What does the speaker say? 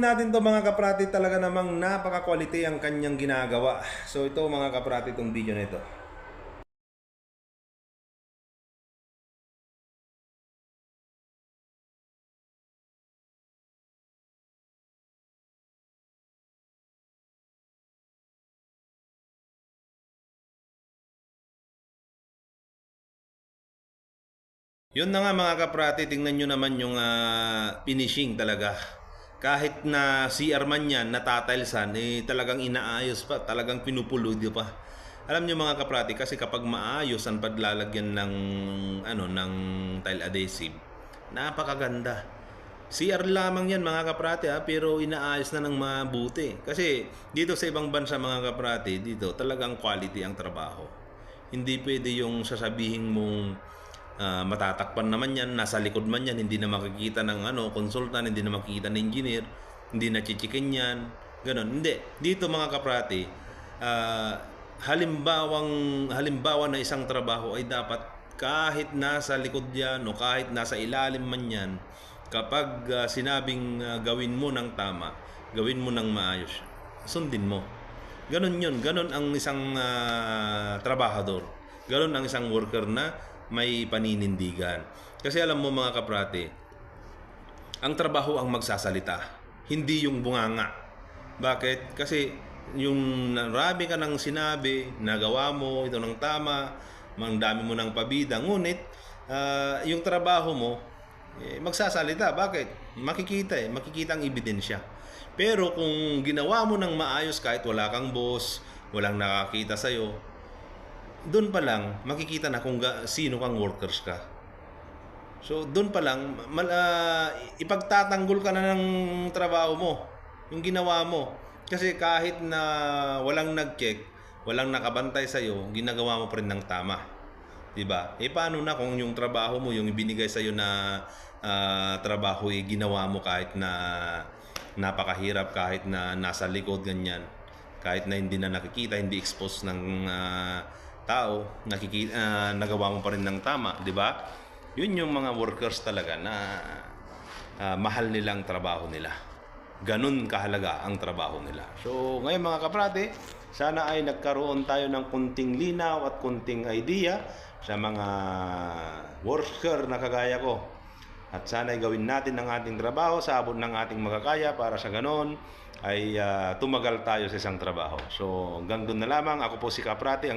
din natin to mga kaprati, talaga namang napaka-quality ang kanyang ginagawa. So ito mga kaprati, itong video na ito. Yun na nga mga kaprati, tingnan nyo naman yung finishing talaga. Kahit na CR man yan, natatilesan, talagang inaayos pa, talagang pinupulido pa. Alam nyo mga kaprati, kasi kapag maayos ang paglalagyan ng tile adhesive, napakaganda. CR lamang yan mga kaprati pero inaayos na ng mabuti. Kasi dito sa ibang bansa mga kaprati, dito talagang quality ang trabaho. Hindi pwede yung sasabihin mong matatakpan naman yan, nasa likod man yan, hindi na makikita ng consultant, hindi na makikita ng engineer, hindi na chichikin yan, ganon. Hindi. Dito mga kaprati, halimbawa na isang trabaho ay dapat kahit nasa likod yan o kahit nasa ilalim man yan, kapag sinabing gawin mo ng tama, gawin mo ng maayos, sundin mo. Ganon yun. Ganon ang isang trabahador. Ganon ang isang worker na may paninindigan. Kasi alam mo mga kaprati, ang trabaho ang magsasalita, hindi yung bunganga. Bakit? Kasi yung marami ka ng sinabi, nagawa mo ito ng tama, ang dami mo ng pabida, ngunit yung trabaho mo, magsasalita. Bakit? Makikita ang ebidensya. Pero kung ginawa mo ng maayos kahit wala kang boss, walang nakakita sa'yo, doon pa lang makikita na kung sino kang workers ka. So doon pa lang ipagtatanggol ka na ng trabaho mo, yung ginawa mo. Kasi kahit na walang nag-check, walang nakabantay sa iyo, ginagawa mo pa rin ng tama. 'Di ba? Paano na kung yung trabaho mo, yung ibinigay sa iyo na trabaho ginawa mo kahit na napakahirap, kahit na nasa likod ganyan, kahit na hindi na nakikita, hindi exposed ng tao, nagawa mo pa rin ng tama, di ba? Yun yung mga workers talaga na mahal nilang trabaho nila. Ganun kahalaga ang trabaho nila. So, ngayon mga kaprati, sana ay nagkaroon tayo ng kunting linaw at kunting idea sa mga worker na kagaya ko. At sana ay gawin natin ang ating trabaho sa abot ng ating makakaya para sa ganon ay tumagal tayo sa isang trabaho. So, hanggang doon na lamang. Ako po si Kaprati.